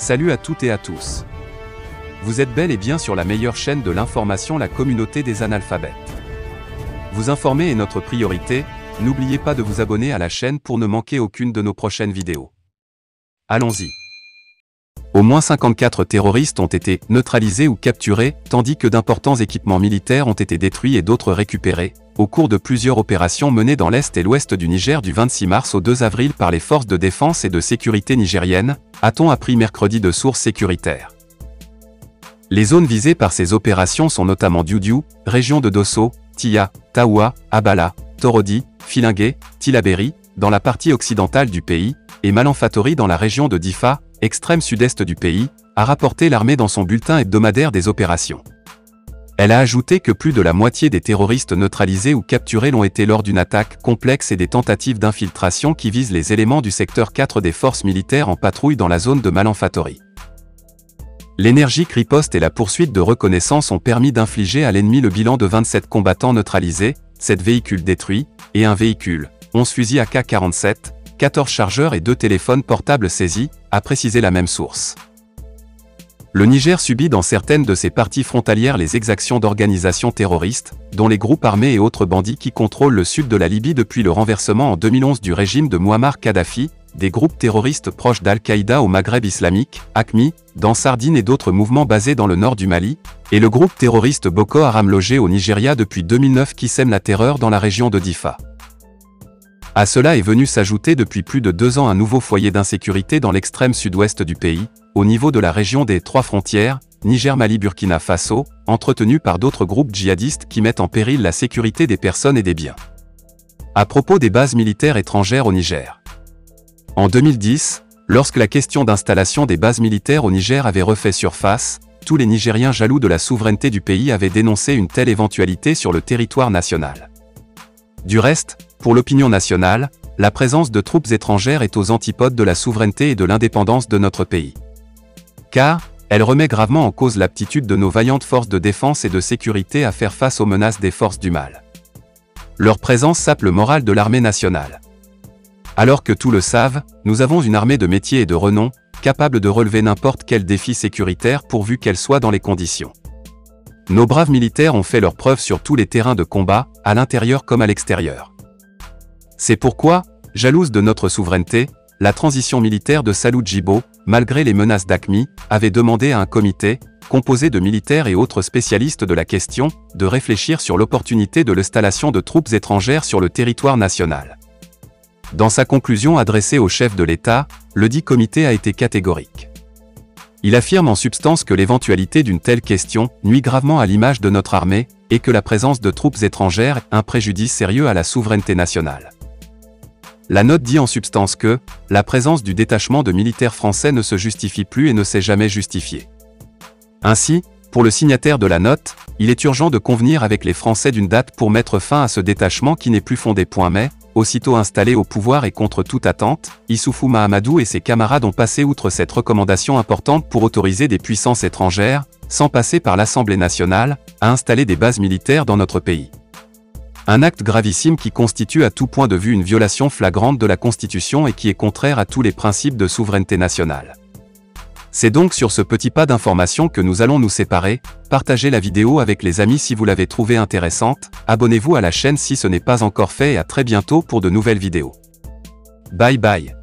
Salut à toutes et à tous. Vous êtes bel et bien sur la meilleure chaîne de l'information, la communauté des analphabètes. Vous informer est notre priorité, n'oubliez pas de vous abonner à la chaîne pour ne manquer aucune de nos prochaines vidéos. Allons-y. Au moins 54 terroristes ont été neutralisés ou capturés, tandis que d'importants équipements militaires ont été détruits et d'autres récupérés, au cours de plusieurs opérations menées dans l'est et l'ouest du Niger du 26 mars au 2 avril par les forces de défense et de sécurité nigériennes, a-t-on appris mercredi de sources sécuritaires. Les zones visées par ces opérations sont notamment Dioudiou, région de Dosso, Tia, Taoua, Abala, Torodi, Filingué, Tillabéri, dans la partie occidentale du pays, et Malanfatori dans la région de Difa, extrême sud-est du pays, a rapporté l'armée dans son bulletin hebdomadaire des opérations. Elle a ajouté que plus de la moitié des terroristes neutralisés ou capturés l'ont été lors d'une attaque complexe et des tentatives d'infiltration qui visent les éléments du secteur 4 des forces militaires en patrouille dans la zone de Malanfatori. L'énergique riposte et la poursuite de reconnaissance ont permis d'infliger à l'ennemi le bilan de 27 combattants neutralisés, 7 véhicules détruits, et un véhicule, 11 fusils AK-47, 14 chargeurs et 2 téléphones portables saisis, a précisé la même source. Le Niger subit dans certaines de ses parties frontalières les exactions d'organisations terroristes, dont les groupes armés et autres bandits qui contrôlent le sud de la Libye depuis le renversement en 2011 du régime de Mouammar Kadhafi, des groupes terroristes proches d'Al-Qaïda au Maghreb islamique, AQMI, dans Sardine et d'autres mouvements basés dans le nord du Mali, et le groupe terroriste Boko Haram logé au Nigeria depuis 2009 qui sème la terreur dans la région de Difa. À cela est venu s'ajouter depuis plus de 2 ans un nouveau foyer d'insécurité dans l'extrême sud-ouest du pays, au niveau de la région des 3 frontières, Niger, Mali, Burkina Faso, entretenu par d'autres groupes djihadistes qui mettent en péril la sécurité des personnes et des biens. À propos des bases militaires étrangères au Niger. En 2010, lorsque la question d'installation des bases militaires au Niger avait refait surface, tous les Nigériens jaloux de la souveraineté du pays avaient dénoncé une telle éventualité sur le territoire national. Du reste, pour l'opinion nationale, la présence de troupes étrangères est aux antipodes de la souveraineté et de l'indépendance de notre pays. Car, elle remet gravement en cause l'aptitude de nos vaillantes forces de défense et de sécurité à faire face aux menaces des forces du mal. Leur présence sape le moral de l'armée nationale. Alors que tous le savent, nous avons une armée de métier et de renom, capable de relever n'importe quel défi sécuritaire pourvu qu'elle soit dans les conditions. Nos braves militaires ont fait leurs preuves sur tous les terrains de combat, à l'intérieur comme à l'extérieur. C'est pourquoi, jalouse de notre souveraineté, la transition militaire de Salou Djibo, malgré les menaces d'AQMI, avait demandé à un comité, composé de militaires et autres spécialistes de la question, de réfléchir sur l'opportunité de l'installation de troupes étrangères sur le territoire national. Dans sa conclusion adressée au chef de l'État, le dit comité a été catégorique. Il affirme en substance que l'éventualité d'une telle question nuit gravement à l'image de notre armée, et que la présence de troupes étrangères est un préjudice sérieux à la souveraineté nationale. La note dit en substance que la présence du détachement de militaires français ne se justifie plus et ne s'est jamais justifiée. Ainsi, pour le signataire de la note, il est urgent de convenir avec les Français d'une date pour mettre fin à ce détachement qui n'est plus fondé. Mais, aussitôt installé au pouvoir et contre toute attente, Issoufou Mahamadou et ses camarades ont passé outre cette recommandation importante pour autoriser des puissances étrangères, sans passer par l'Assemblée nationale, à installer des bases militaires dans notre pays. Un acte gravissime qui constitue à tout point de vue une violation flagrante de la Constitution et qui est contraire à tous les principes de souveraineté nationale. C'est donc sur ce petit pas d'information que nous allons nous séparer. Partagez la vidéo avec les amis si vous l'avez trouvée intéressante, abonnez-vous à la chaîne si ce n'est pas encore fait et à très bientôt pour de nouvelles vidéos. Bye bye.